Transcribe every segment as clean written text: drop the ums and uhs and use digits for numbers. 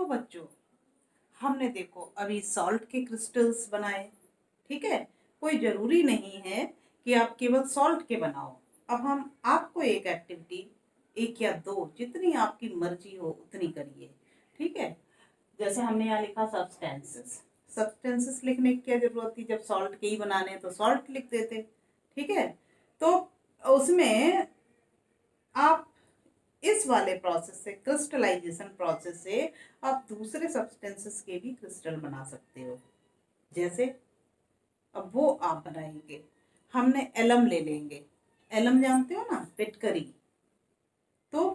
बच्चों, हमने देखो अभी सॉल्ट के क्रिस्टल्स बनाए, ठीक है। कोई जरूरी नहीं है कि आप केवल सॉल्ट के बनाओ। अब हम आपको एक एक्टिविटी, एक या दो, जितनी आपकी मर्जी हो उतनी करिए, ठीक है। जैसे हमने यहाँ लिखा सब्सटेंसेस, सब्सटेंसेस लिखने की क्या जरूरत थी, जब सॉल्ट के ही बनाने तो सॉल्ट लिख देते, ठीक है। तो उसमें आप इस वाले प्रोसेस से, क्रिस्टलाइजेशन प्रोसेस से, आप दूसरे सब्सटेंसेस के भी क्रिस्टल बना सकते हो। जैसे अब वो आप बनाएंगे, हमने एलम ले लेंगे। एलम जानते हो ना, फिटकरी। तो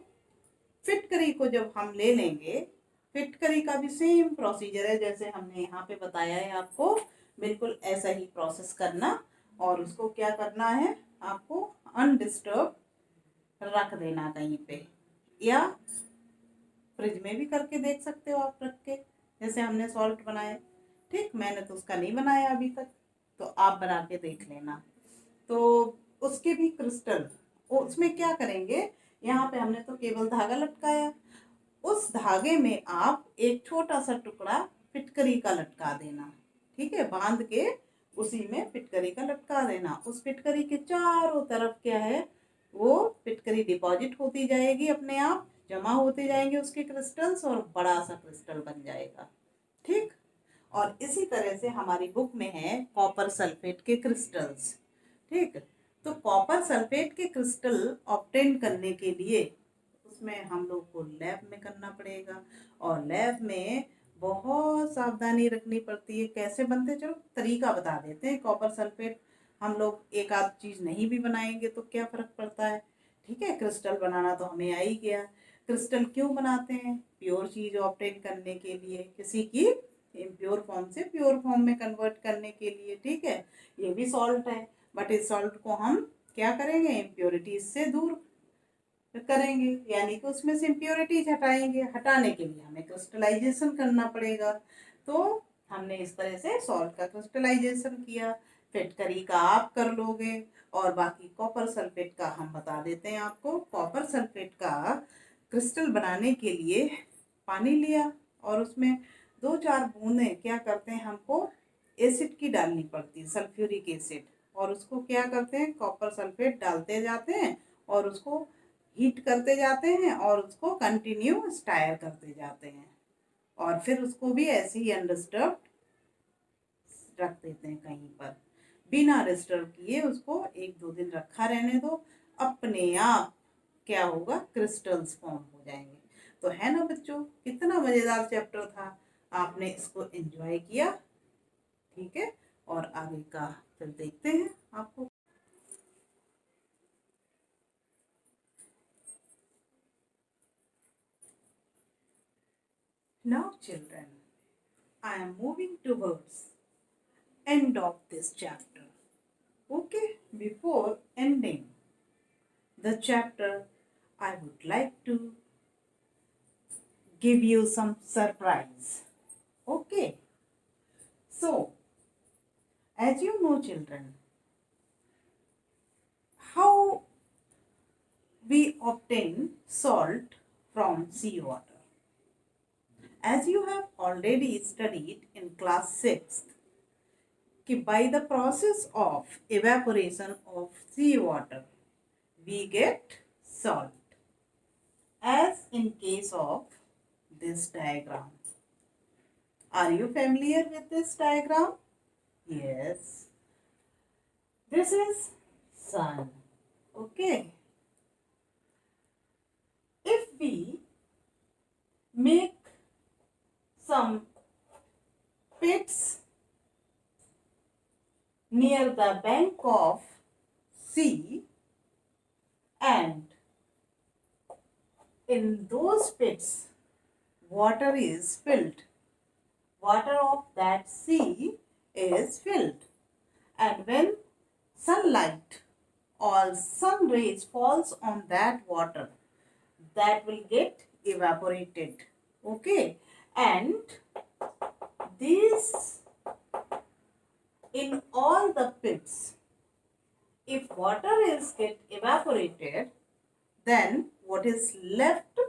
फिटकरी को जब हम ले लेंगे, फिटकरी का भी सेम प्रोसीजर है जैसे हमने यहाँ पे बताया है आपको, बिल्कुल ऐसा ही प्रोसेस करना। और उसको क्या करना है, आपको अनडिस्टर्ब रख देना कहीं पे, या फ्रिज में भी करके देख सकते हो आप रख के, जैसे हमने सॉल्ट बनाए। ठीक, मैंने तो उसका नहीं बनाया अभी तक, तो आप बना के देख लेना। तो उसके भी क्रिस्टल, उसमें क्या करेंगे, यहाँ पे हमने तो केवल धागा लटकाया, उस धागे में आप एक छोटा सा टुकड़ा फिटकरी का लटका देना, ठीक है। बांध के उसी में फिटकरी का लटका देना। उस फिटकरी के चारों तरफ क्या है, वो फिटकरी डिपॉजिट होती जाएगी, अपने आप जमा होते जाएंगे उसके क्रिस्टल्स, और बड़ा सा क्रिस्टल बन जाएगा, ठीक। और इसी तरह से हमारी बुक में है कॉपर सल्फेट के क्रिस्टल्स, ठीक। तो कॉपर सल्फेट के क्रिस्टल ऑब्टेन करने के लिए उसमें हम लोग को लैब में करना पड़ेगा, और लैब में बहुत सावधानी रखनी पड़ती है। कैसे बनते, चलो तरीका बता देते हैं। कॉपर सल्फेट हम लोग एक आध चीज नहीं भी बनाएंगे तो क्या फर्क पड़ता है, ठीक है। क्रिस्टल बनाना तो हमें आ ही गया। क्रिस्टल क्यों बनाते हैं, प्योर चीज ऑब्टेन करने के लिए, किसी की इम्प्योर फॉर्म से प्योर फॉर्म में कन्वर्ट करने के लिए, ठीक है। ये भी सॉल्ट है, बट इस सॉल्ट को हम क्या करेंगे, इम्प्योरिटीज से दूर करेंगे, यानी कि उसमें से इम्प्योरिटीज हटाएंगे। हटाने के लिए हमें क्रिस्टलाइजेशन करना पड़ेगा। तो हमने इस तरह से सॉल्ट का क्रिस्टलाइजेशन किया। फिटकरी का आप कर लोगे, और बाकी कॉपर सल्फेट का हम बता देते हैं आपको। कॉपर सल्फेट का क्रिस्टल बनाने के लिए पानी लिया, और उसमें 2-4 बूंदें क्या करते हैं, हमको एसिड की डालनी पड़ती है, सल्फ्यूरिक एसिड। और उसको क्या करते हैं, कॉपर सल्फेट डालते जाते हैं, और उसको हीट करते जाते हैं, और उसको कंटिन्यू स्टायर करते जाते हैं, और फिर उसको भी ऐसे ही अनडिस्टर्ब रख देते हैं कहीं पर, बिना डिस्टर्ब किए। उसको 1-2 दिन रखा रहने दो, अपने आप क्या होगा, क्रिस्टल्स फॉर्म हो जाएंगे। तो है ना बच्चों, कितना मजेदार चैप्टर था, आपने इसको एंजॉय किया, ठीक है। और आगे का फिर देखते हैं आपको। Now children, I am moving towards end of this chapter. Okay, before ending the chapter, I would like to give you some surprise. Okay, so as you know children, how we obtain salt from seawater. As you have already studied in class 6th, by the process of evaporation of seawater, we get salt, as in case of this diagram. Are you familiar with this diagram? Yes. This is sun. Okay. If we make some pits near the bank of sea, and in those pits water is filled, water of that sea is filled, and when sunlight or sun rays falls on that water, that will get evaporated, okay. And these, in all the pits, if water is get evaporated, then what is left,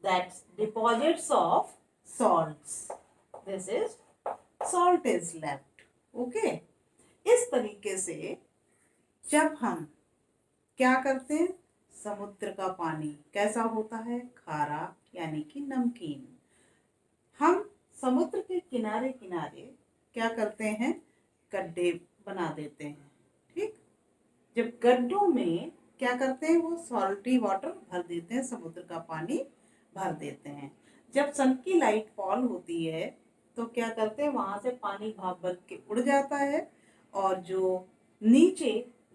that deposits of salts. This is salt is left. Okay. इस तरीके से जब हम क्या करते हैं, समुद्र का पानी कैसा होता है, खारा यानी कि नमकीन। हम समुद्र के किनारे किनारे क्या करते हैं, गड्ढे बना देते हैं। ठीक, जब गड्ढों में क्या करते हैं, वो सॉल्टी वाटर भर देते हैं, समुद्र का पानी भर देते हैं। जब सन की लाइट फॉल होती है तो क्या करते हैं, वहां से पानी भाप बन के उड़ जाता है और जो नीचे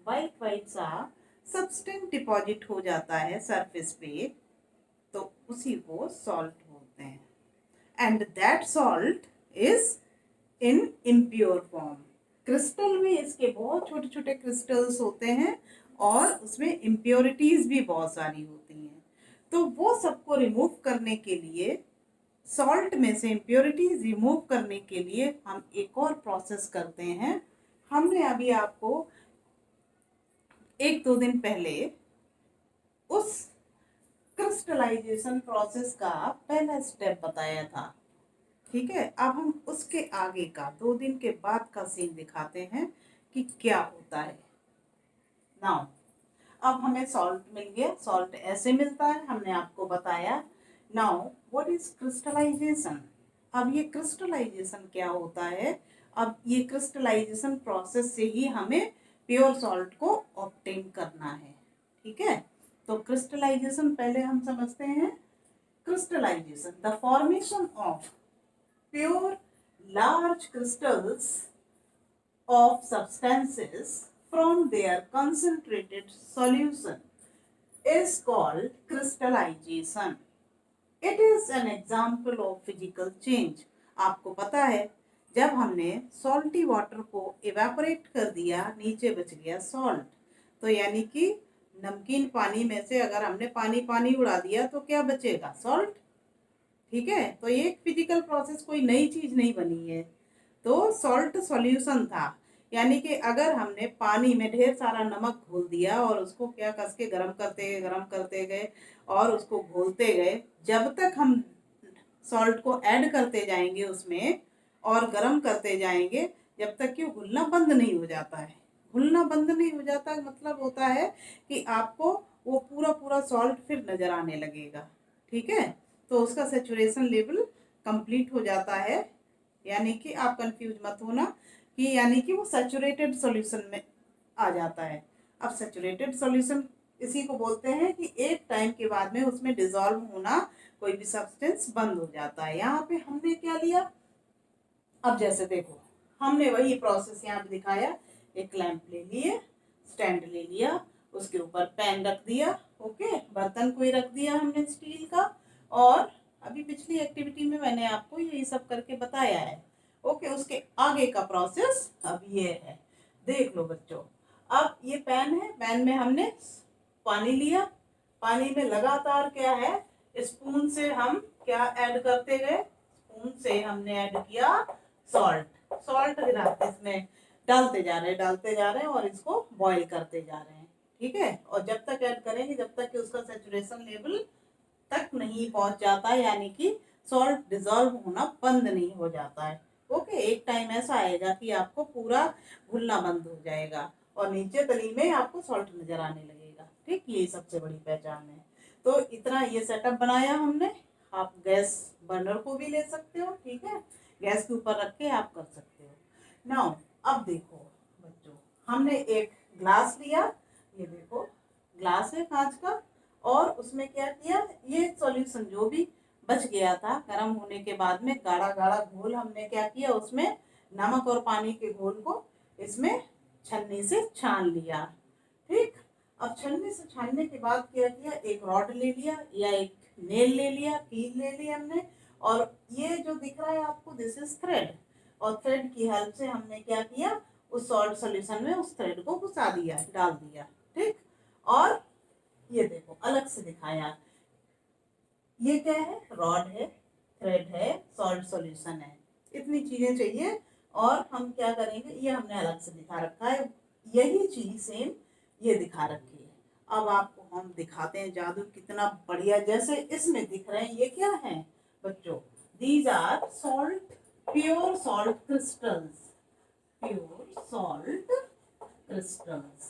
वाइट वाइट सा सब्सटेंस डिपॉजिट हो जाता है सरफेस पे, तो उसी को सॉल्ट बोलते हैं। And that salt is in impure form. Crystal में इसके बहुत छोटे छोटे क्रिस्टल्स होते हैं और उसमें इम्प्योरिटीज भी बहुत सारी होती हैं। तो वो सबको रिमूव करने के लिए, सॉल्ट में से इम्प्योरिटीज रिमूव करने के लिए हम एक और प्रोसेस करते हैं। हमने अभी आपको 1-2 दिन पहले उस क्रिस्टलाइजेशन प्रोसेस का पहला स्टेप बताया था। ठीक है, अब हम उसके आगे का 2 दिन के बाद का सीन दिखाते हैं कि क्या होता है। नाउ अब हमें सॉल्ट मिल गया। सॉल्ट ऐसे मिलता है, हमने आपको बताया। Now what is crystallization. अब ये क्रिस्टलाइजेशन क्या होता है, अब ये क्रिस्टलाइजेशन प्रोसेस से ही हमें प्योर सॉल्ट को ऑब्टेन करना है। ठीक है, तो क्रिस्टलाइजेशन पहले हम समझते हैं। Crystallization, the formation of pure large crystals of substances from their concentrated solution is called crystallization. It is an example of physical change. आपको पता है, जब हमने सॉल्टी वाटर को इवेपोरेट कर दिया, नीचे बच गया सॉल्ट। तो यानी कि नमकीन पानी में से अगर हमने पानी पानी उड़ा दिया तो क्या बचेगा, सॉल्ट। ठीक है, तो ये एक फिजिकल प्रोसेस, कोई नई चीज नहीं बनी है। तो सॉल्ट सॉल्यूशन था, यानी कि अगर हमने पानी में ढेर सारा नमक घोल दिया और उसको क्या कस के गर्म करते गए और उसको घोलते गए, जब तक हम सॉल्ट को ऐड करते जाएंगे उसमें और गर्म करते जाएंगे, जब तक कि घुलना बंद नहीं हो जाता है। घुलना बंद नहीं हो जाता मतलब होता है कि आपको वो पूरा पूरा सॉल्ट फिर नजर आने लगेगा। ठीक है, तो उसका सेचुरेशन लेवल कंप्लीट हो जाता है। यानी कि आप कंफ्यूज मत होना कि यानी कि वो सैचुरेटेड सॉल्यूशन में आ जाता है। अब सैचुरेटेड सॉल्यूशन इसी को बोलते हैं कि एक टाइम के बाद में उसमें डिसॉल्व होना, कोई भी सब्सटेंस बंद हो जाता है। यहाँ पे हमने क्या लिया, अब जैसे देखो हमने वही प्रोसेस यहाँ पे दिखाया। एक लैंप ले लिए, स्टैंड ले लिया, उसके ऊपर पैन रख दिया, ओके, बर्तन कोई रख दिया हमने स्टील का, और अभी पिछली एक्टिविटी में मैंने आपको यही सब करके बताया है। ओके, उसके आगे का प्रोसेस अब ये है, देख लो बच्चों। अब ये पैन है, पैन में हमने पानी लिया, पानी में लगातार क्या है, स्पून से हम क्या ऐड करते गए, स्पून से हमने ऐड किया सॉल्ट। सॉल्ट इसमें डालते जा रहे हैं और इसको बॉईल करते जा रहे हैं। ठीक है, और जब तक ऐड करेंगे जब तक कि उसका सैचुरेशन लेवल तक नहीं पहुंच जाता, यानी कि सॉल्ट डिजॉल्व होना बंद नहीं हो जाता है। ओके, एक टाइम ऐसा आएगा कि आपको पूरा घुलना बंद हो जाएगा और नीचे तली में आपको सॉल्ट नजर आने लगेगा। ठीक, यही सबसे बड़ी पहचान है। तो इतना ये सेटअप बनाया हमने। आप गैस बर्नर को भी ले सकते हो, ठीक है, गैस के ऊपर रख के आप कर सकते हो। नाउ अब देखो बच्चों, हमने एक ग्लास लिया, ये देखो ग्लास है कांच का, और उसमें क्या किया, ये सॉल्यूशन जो भी बच गया था गर्म होने के बाद में, गाढ़ा गाढ़ा घोल हमने क्या किया, उसमें नमक और पानी के घोल को इसमें छन्नी से छान लिया। ठीक, अब छन्नी से छानने के बाद क्या किया, एक रॉड ले लिया या एक नेल ले लिया, कील ले ली हमने, और ये जो दिख रहा है आपको, दिस इज थ्रेड, और थ्रेड की हेल्प से हमने क्या किया, उस सॉल्ट सॉल्यूशन में उस थ्रेड को घुसा दिया, डाल दिया। ठीक, और ये देखो अलग से दिखाया, ये क्या है, रॉड है, थ्रेड है, सॉल्ट सॉल्यूशन है, इतनी चीजें चाहिए। और हम क्या करेंगे, ये हमने अलग से दिखा रखा है, यही चीज सेम ये दिखा रखी है। अब आपको हम दिखाते हैं जादू कितना बढ़िया, जैसे इसमें दिख रहे हैं, ये क्या है बच्चों, These are salt, pure salt crystals. Pure salt crystals.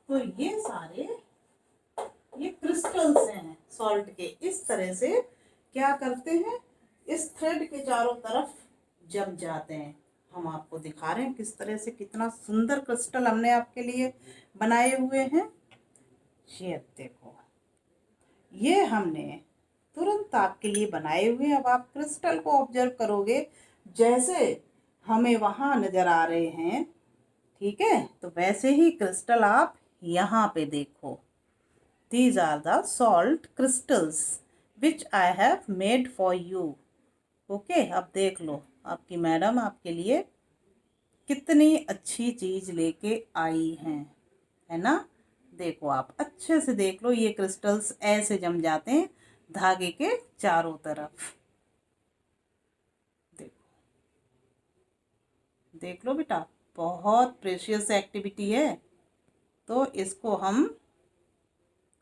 तो ये सारे ये क्रिस्टल्स हैं सॉल्ट के। इस तरह से क्या करते हैं, इस थ्रेड के चारों तरफ जम जाते हैं। हम आपको दिखा रहे हैं किस तरह से, कितना सुंदर क्रिस्टल हमने आपके लिए बनाए हुए हैं। ये देखो, ये हमने तुरंत आपके लिए बनाए हुए। अब आप क्रिस्टल को ऑब्जर्व करोगे, जैसे हमें वहां नजर आ रहे हैं, ठीक है, तो वैसे ही क्रिस्टल आप यहाँ पे देखो। These are the salt crystals which I have made for you. Okay, अब देख लो आपकी मैडम आपके लिए कितनी अच्छी चीज लेके आई हैं, है ना। देखो, आप अच्छे से देख लो, ये क्रिस्टल्स ऐसे जम जाते हैं धागे के चारों तरफ। देखो, देख लो बेटा, बहुत प्रेशियस एक्टिविटी है। तो इसको हम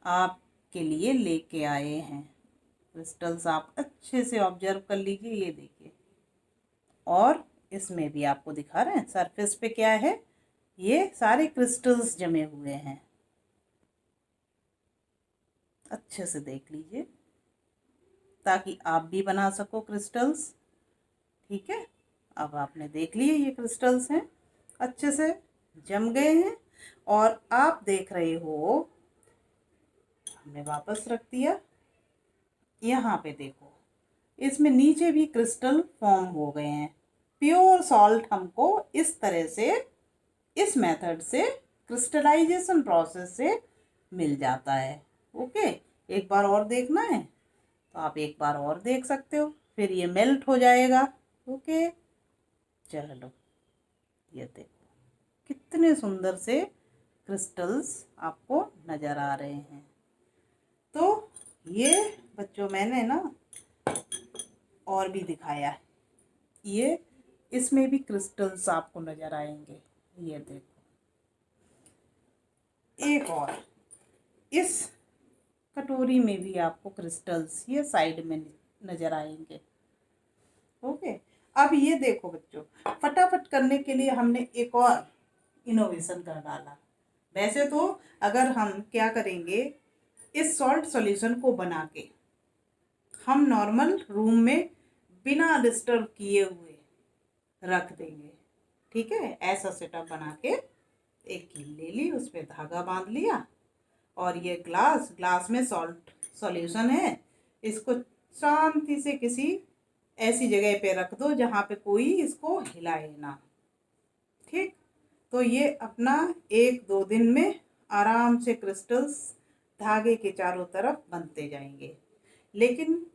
आपके लिए लेके आए हैं। क्रिस्टल्स आप अच्छे से ऑब्जर्व कर लीजिए, ये देखिए। और इसमें भी आपको दिखा रहे हैं सरफेस पे क्या है, ये सारे क्रिस्टल्स जमे हुए हैं। अच्छे से देख लीजिए ताकि आप भी बना सको क्रिस्टल्स। ठीक है, अब आपने देख लिए ये क्रिस्टल्स हैं, अच्छे से जम गए हैं। और आप देख रहे हो, हमने वापस रख दिया। यहाँ पे देखो, इसमें नीचे भी क्रिस्टल फॉर्म हो गए हैं। प्योर सॉल्ट हमको इस तरह से, इस मेथड से, क्रिस्टलाइजेशन प्रोसेस से मिल जाता है। ओके, एक बार और देखना है तो आप एक बार और देख सकते हो, फिर ये मेल्ट हो जाएगा। ओके, चलो, ये देखो कितने सुंदर से क्रिस्टल्स आपको नज़र आ रहे हैं। तो ये बच्चों मैंने ना और भी दिखाया है, ये इसमें भी क्रिस्टल्स आपको नज़र आएंगे। ये देखो, एक और इस कटोरी में भी आपको क्रिस्टल्स ये साइड में नज़र आएंगे। ओके, अब ये देखो बच्चों, फटाफट करने के लिए हमने एक और इनोवेशन कर डाला। वैसे तो अगर हम क्या करेंगे, इस सॉल्ट सॉल्यूशन को बना के हम नॉर्मल रूम में बिना डिस्टर्ब किए हुए रख देंगे। ठीक है, ऐसा सेटअप बना के एक कील ले ली, उस पर धागा बांध लिया, और ये ग्लास में सॉल्ट सॉल्यूशन है, इसको शांति से किसी ऐसी जगह पे रख दो जहाँ पे कोई इसको हिलाए ना। ठीक, तो ये अपना 1-2 दिन में आराम से क्रिस्टल्स धागे के चारों तरफ बनते जाएंगे। लेकिन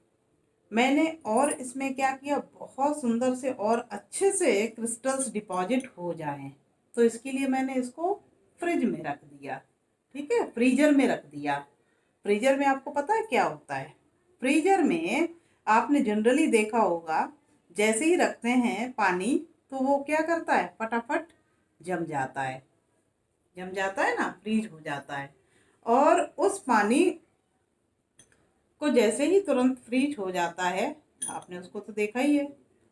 मैंने और इसमें क्या किया, बहुत सुंदर से और अच्छे से क्रिस्टल्स डिपॉजिट हो जाएं, तो इसके लिए मैंने इसको फ्रिज में रख दिया। ठीक है, फ्रीजर में रख दिया। फ्रीजर में आपको पता है क्या होता है, फ्रीजर में आपने जनरली देखा होगा, जैसे ही रखते हैं पानी तो वो क्या करता है, फटाफट जम जाता है, जम जाता है ना, फ्रीज हो जाता है। और उस पानी को जैसे ही तुरंत फ्रीज हो जाता है, आपने उसको तो देखा ही है।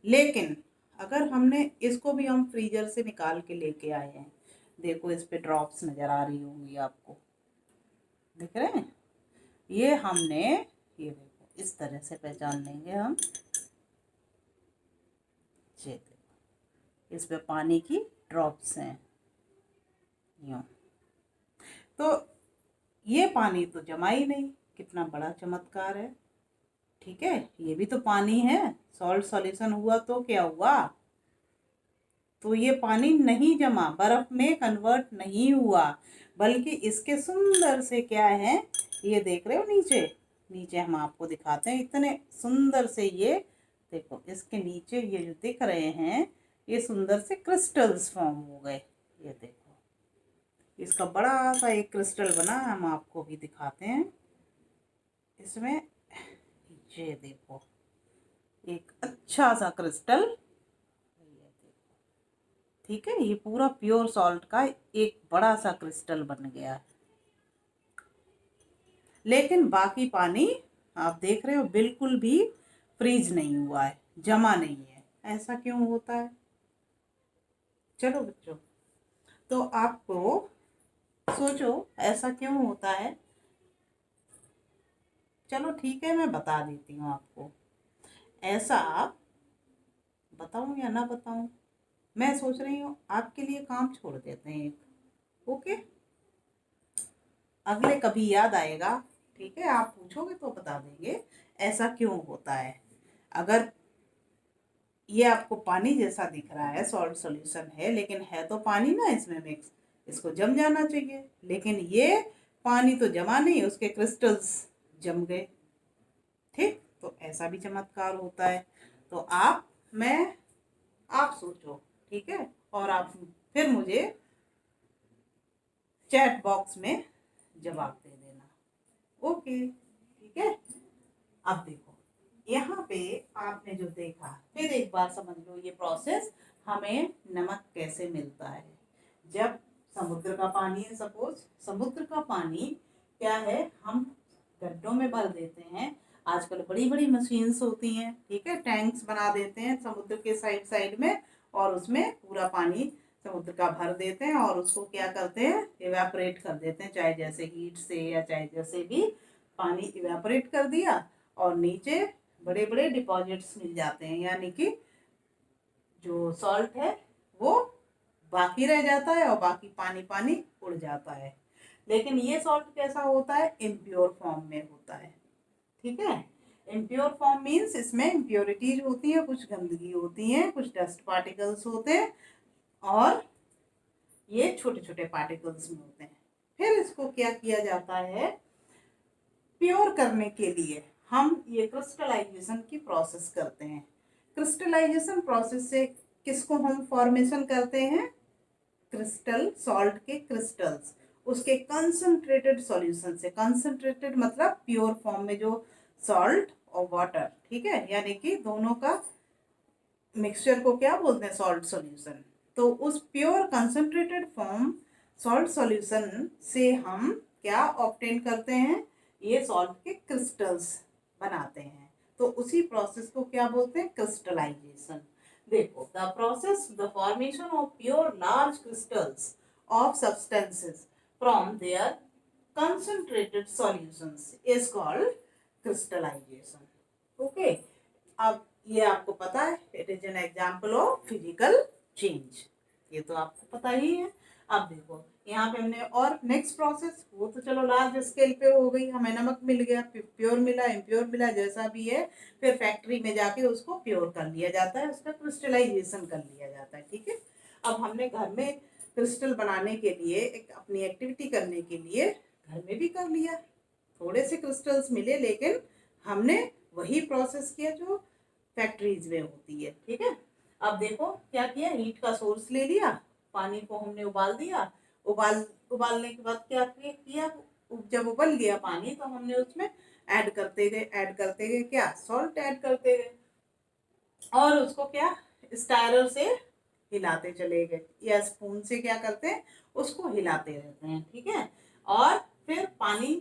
लेकिन अगर हमने इसको भी हम फ्रीजर से निकाल के लेके आए हैं, देखो इस पे ड्रॉप्स नज़र आ रही होंगी आपको, दिख रहे हैं। ये हमने, ये देखो इस तरह से पहचान लेंगे हम, ये देखो इस पे पानी की ड्रॉप्स हैं यूँ। तो ये पानी तो जमा ही नहीं, कितना बड़ा चमत्कार है। ठीक है, ये भी तो पानी है, सॉल्ट सॉल्यूशन हुआ तो क्या हुआ, तो ये पानी नहीं जमा, बर्फ में कन्वर्ट नहीं हुआ, बल्कि इसके सुंदर से क्या है, ये देख रहे हो नीचे, नीचे हम आपको दिखाते हैं, इतने सुंदर से ये देखो, इसके नीचे ये जो दिख रहे हैं, ये सुंदर से क्रिस्टल्स फॉर्म हो गए। ये देखो, इसका बड़ा सा एक क्रिस्टल बना, हम आपको भी दिखाते हैं। इसमें ये देखो एक अच्छा सा क्रिस्टल, ठीक है, ये पूरा प्योर सॉल्ट का एक बड़ा सा क्रिस्टल बन गया। लेकिन बाकी पानी आप देख रहे हो बिल्कुल भी फ्रीज नहीं हुआ है, जमा नहीं है। ऐसा क्यों होता है? चलो बच्चों, तो आपको सोचो ऐसा क्यों होता है। चलो ठीक है, मैं बता देती हूँ आपको। ऐसा बताऊँ या ना बताऊँ, मैं सोच रही हूँ आपके लिए काम छोड़ देते हैं एक। ओके, अगले कभी याद आएगा, ठीक है, आप पूछोगे तो बता देंगे ऐसा क्यों होता है। अगर ये आपको पानी जैसा दिख रहा है, सॉल्ट सॉल्यूशन है, लेकिन है तो पानी ना इसमें मिक्स, इसको जम जाना चाहिए, लेकिन ये पानी तो जमा नहीं, उसके क्रिस्टल्स जम गए। ठीक, तो ऐसा भी चमत्कार होता है। तो आप सोचो, ठीक है, और आप फिर मुझे चैट बॉक्स में जवाब दे देना। ओके, ठीक है। अब देखो, यहाँ पे आपने जो देखा, फिर एक बार समझ लो ये प्रोसेस, हमें नमक कैसे मिलता है। जब समुद्र का पानी है, सपोज समुद्र का पानी क्या है, हम गड्ढों में भर देते हैं। आजकल बड़ी बड़ी मशीन्स होती हैं, ठीक है, टैंक्स बना देते हैं समुद्र के साइड साइड में, और उसमें पूरा पानी समुद्र का भर देते हैं, और उसको क्या करते हैं, इवेपोरेट कर देते हैं, चाहे जैसे हीट से या चाहे जैसे भी, पानी इवेपोरेट कर दिया, और नीचे बड़े बड़े डिपॉजिट्स मिल जाते हैं, यानी कि जो सॉल्ट है वो बाकी रह जाता है, और बाकी पानी पानी उड़ जाता है। लेकिन ये सॉल्ट कैसा होता है, इम्प्योर फॉर्म में होता है। ठीक है, इम्प्योर फॉर्म मीन्स इसमें इम्प्योरिटीज होती है, कुछ गंदगी होती है, कुछ डस्ट पार्टिकल्स होते हैं, और ये छोटे छोटे पार्टिकल्स में होते हैं। फिर इसको क्या किया जाता है, प्योर करने के लिए हम ये क्रिस्टलाइजेशन की प्रोसेस करते हैं। क्रिस्टलाइजेशन प्रोसेस से किसको हम फॉर्मेशन करते हैं, क्रिस्टल, सॉल्ट के क्रिस्टल्स, उसके कंसंट्रेटेड सॉल्यूशन से। कंसंट्रेटेड मतलब प्योर फॉर्म में जो सॉल्ट और वाटर, ठीक है, यानी कि दोनों का मिक्सचर को क्या बोलते हैं, सॉल्ट सॉल्यूशन। तो उस pure concentrated form salt solution से हम क्या ऑब्टेन करते हैं, ये सॉल्ट के क्रिस्टल्स बनाते हैं। तो उसी प्रोसेस को क्या बोलते हैं, क्रिस्टलाइजेशन। देखो, the process, the formation of pure large crystals of substances from their concentrated solutions is called crystallization. Okay, अब ये आपको पता है, it is an example of physical change, ये तो आपको पता ही है। अब देखो यहाँ पे हमने, और नेक्स्ट प्रोसेस, वो तो चलो लार्ज स्केल पे हो गई, हमें नमक मिल गया, प्योर मिला, इम्प्योर मिला, जैसा भी है, फिर फैक्ट्री में जाके उसको प्योर कर लिया जाता है, उसका क्रिस्टलाइजेशन कर लिया जाता है। ठीक है, अब हमने घर में क्रिस्टल बनाने के लिए, एक अपनी एक्टिविटी करने के लिए घर में भी कर लिया, थोड़े से क्रिस्टल्स मिले, लेकिन हमने वही प्रोसेस किया जो फैक्ट्रीज में होती है। ठीक है, अब देखो क्या किया, हीट का सोर्स ले लिया, पानी को हमने उबाल दिया, उबालने के बाद क्या किया, जब उबल गया पानी तो हमने उसमें ऐड करते गए क्या, सॉल्ट ऐड करते गए, और उसको क्या, स्टायरर से हिलाते चले गए, या स्पून से क्या करते हैं, उसको हिलाते रहते हैं। ठीक है, और फिर पानी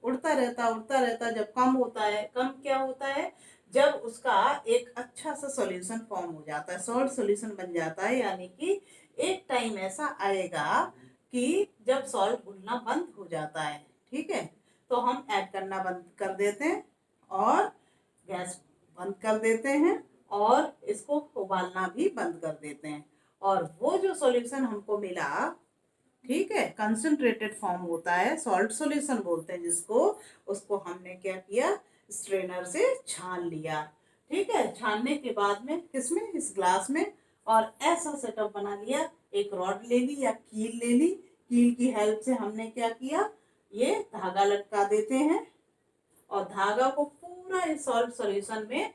उड़ता रहता, जब कम होता है, कम क्या होता है, जब उसका एक अच्छा सा सॉल्यूशन फॉर्म हो जाता है, सॉल्ट सॉल्यूशन बन जाता है, यानी कि एक टाइम ऐसा आएगा कि जब सॉल्ट घुलना बंद हो जाता है, ठीक है, तो हम ऐड करना बंद कर देते हैं, और गैस बंद कर देते हैं, और इसको उबालना भी बंद कर देते हैं, और वो जो सॉल्यूशन हमको मिला, ठीक है, कंसंट्रेटेड फॉर्म होता है, सॉल्ट सॉल्यूशन बोलते हैं जिसको, उसको हमने क्या किया, स्ट्रेनर से छान लिया। ठीक है, छानने के बाद में किसमें, इस ग्लास में, और ऐसा सेटअप बना लिया, एक रॉड ले ली या कील ले ली, कील की हेल्प से हमने क्या किया, ये धागा लटका देते हैं, और धागा को पूरा इस सॉल्ट सॉल्यूशन में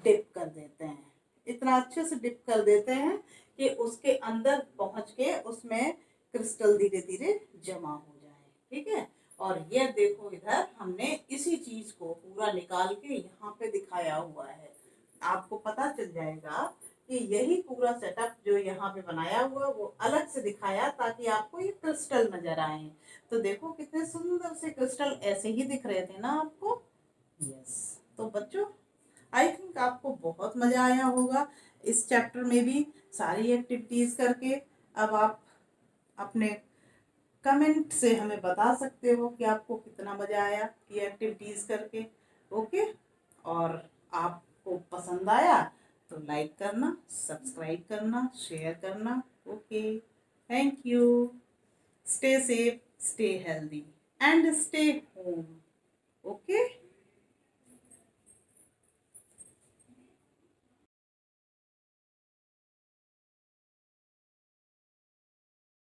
डिप कर देते हैं, इतना अच्छे से डिप कर देते हैं कि उसके अंदर पहुंच के उसमें क्रिस्टल धीरे धीरे जमा हो जाए। ठीक है, और ये देखो, इधर हमने इसी चीज को पूरा निकाल के यहाँ पे दिखाया हुआ है, आपको पता चल जाएगा कि यही पूरा सेटअप जो यहाँ पे बनाया हुआ वो अलग से दिखाया, ताकि आपको ये क्रिस्टल नजर आए। तो देखो कितने सुंदर से क्रिस्टल ऐसे ही दिख रहे थे ना आपको। यस, तो बच्चों, आई थिंक थिंक आपको बहुत मज़ा आया होगा इस चैप्टर में भी सारी एक्टिविटीज़ करके। अब आप अपने कमेंट से हमें बता सकते हो कि आपको कितना मज़ा आया ये एक्टिविटीज़ करके। ओके, और आपको पसंद आया तो लाइक करना, सब्सक्राइब करना, शेयर करना। Okay, thank you. Stay safe, stay healthy and stay home.